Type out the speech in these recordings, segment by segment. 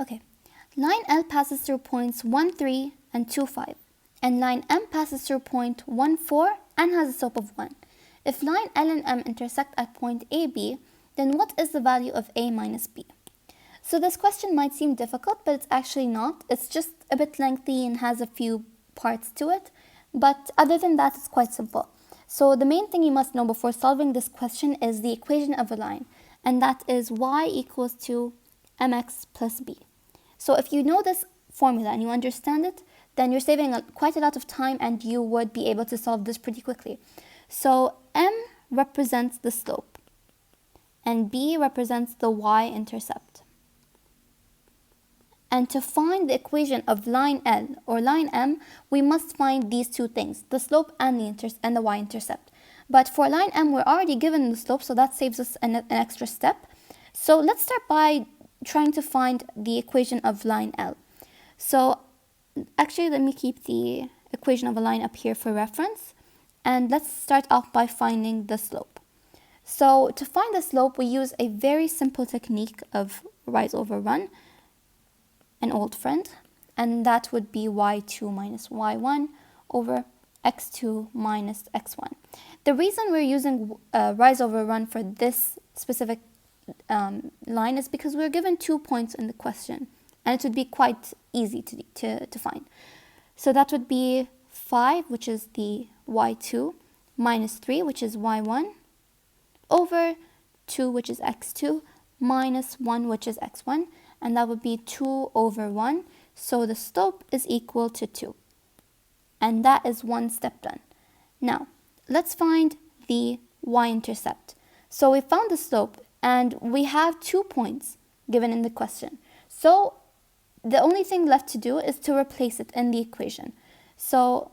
Okay, line L passes through points 1, 3 and 2, 5. And line M passes through point 1, 4 and has a slope of 1. If line L and M intersect at point AB, then what is the value of A minus B? So this question might seem difficult, but it's actually not. It's just a bit lengthy and has a few parts to it. But other than that, it's quite simple. So the main thing you must know before solving this question is the equation of a line. And that is y equals to mx plus b. So if you know this formula and you understand it, then you're saving quite a lot of time and you would be able to solve this pretty quickly. So m represents the slope and b represents the y-intercept. And to find the equation of line L or line M, we must find these two things, the slope and the y-intercept. But for line M, we're already given the slope, so that saves us an extra step. So let's start by trying to find the equation of line L. So actually, let me keep the equation of a line up here for reference. And let's start off by finding the slope. So to find the slope, we use a very simple technique of rise over run, an old friend, and that would be y2 minus y1 over x2 minus x1. The reason we're using rise over run for this specific line is because we're given 2 points in the question, and it would be quite easy to find. So that would be 5, which is the y2, minus 3, which is y1, over 2, which is x2, minus 1, which is x1, and that would be 2 over 1. So the slope is equal to 2. And that is one step done. Now, let's find the y-intercept. So we found the slope, and we have 2 points given in the question. So the only thing left to do is to replace it in the equation. So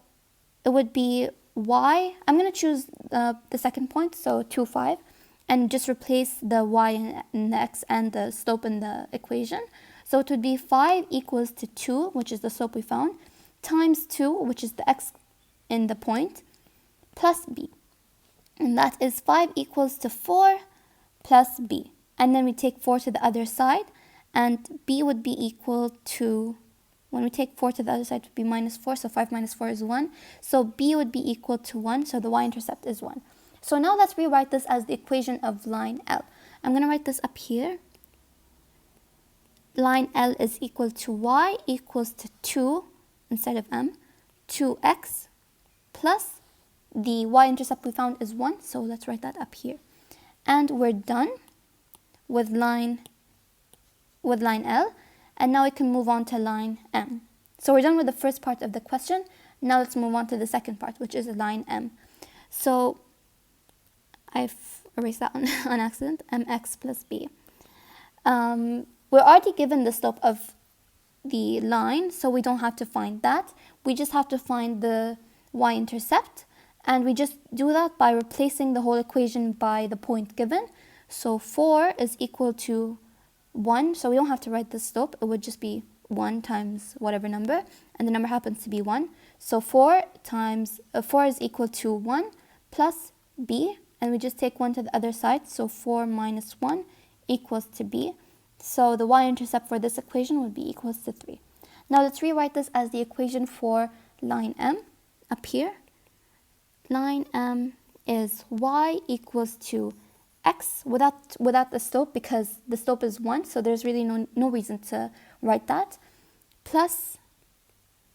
it would be y, I'm going to choose the second point, so 2, 5. And just replace the y and the x and the slope in the equation. So it would be 5 equals to 2, which is the slope we found, times 2, which is the x in the point, plus b. And that is 5 equals to 4 plus b. And then we take 4 to the other side, and b would be equal to, when we take 4 to the other side, it would be minus 4, so 5 minus 4 is 1. So b would be equal to 1, so the y-intercept is 1. So now let's rewrite this as the equation of line L. I'm going to write this up here. Line L is equal to y equals to 2, instead of m, 2x plus the y-intercept we found is 1. So let's write that up here. And we're done with line L. And now we can move on to line M. So we're done with the first part of the question. Now let's move on to the second part, which is line M. So I've erased that on accident, mx plus b. We're already given the slope of the line, so we don't have to find that. We just have to find the y-intercept, and we just do that by replacing the whole equation by the point given. So 4 is equal to 1, so we don't have to write the slope. It would just be 1 times whatever number, and the number happens to be 1. So 4 is equal to 1 plus b. And we just take 1 to the other side, so 4 minus 1 equals to b. So the y-intercept for this equation would be equals to 3. Now let's rewrite this as the equation for line M up here. Line M is y equals to x without the slope, because the slope is 1, so there's really no reason to write that, plus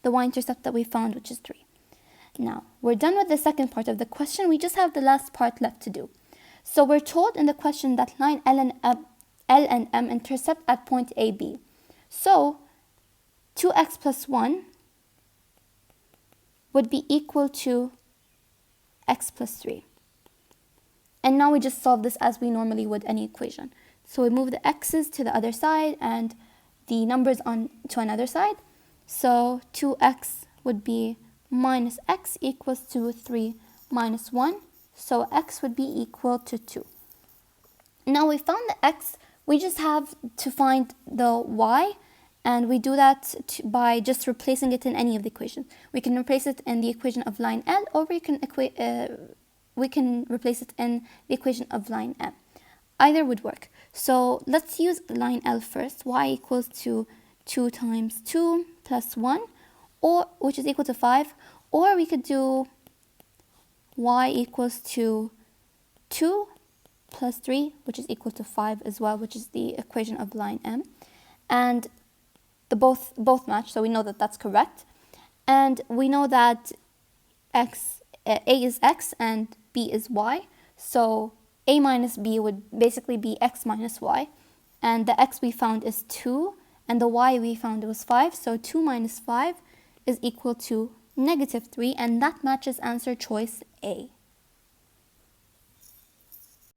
the y-intercept that we found, which is 3. Now, we're done with the second part of the question. We just have the last part left to do. So we're told in the question that line L and M intercept at point AB. So 2x plus 1 would be equal to x plus 3. And now we just solve this as we normally would any equation. So we move the x's to the other side and the numbers on to another side. So 2x would be minus x equals to 3 minus 1. So x would be equal to 2. Now we found the x, we just have to find the y, and we do that by just replacing it in any of the equations. We can replace it in the equation of line L, or we can replace it in the equation of line M. Either would work. So let's use line L first. Y equals to 2 times 2 plus 1, or which is equal to 5, or we could do y equals to 2 plus 3, which is equal to 5 as well, which is the equation of line M. And the both match, so we know that that's correct. And we know that A is x and b is y. So a minus b would basically be x minus y. And the x we found is 2, and the y we found was 5. So 2 minus 5 is equal to -3, and that matches answer choice A.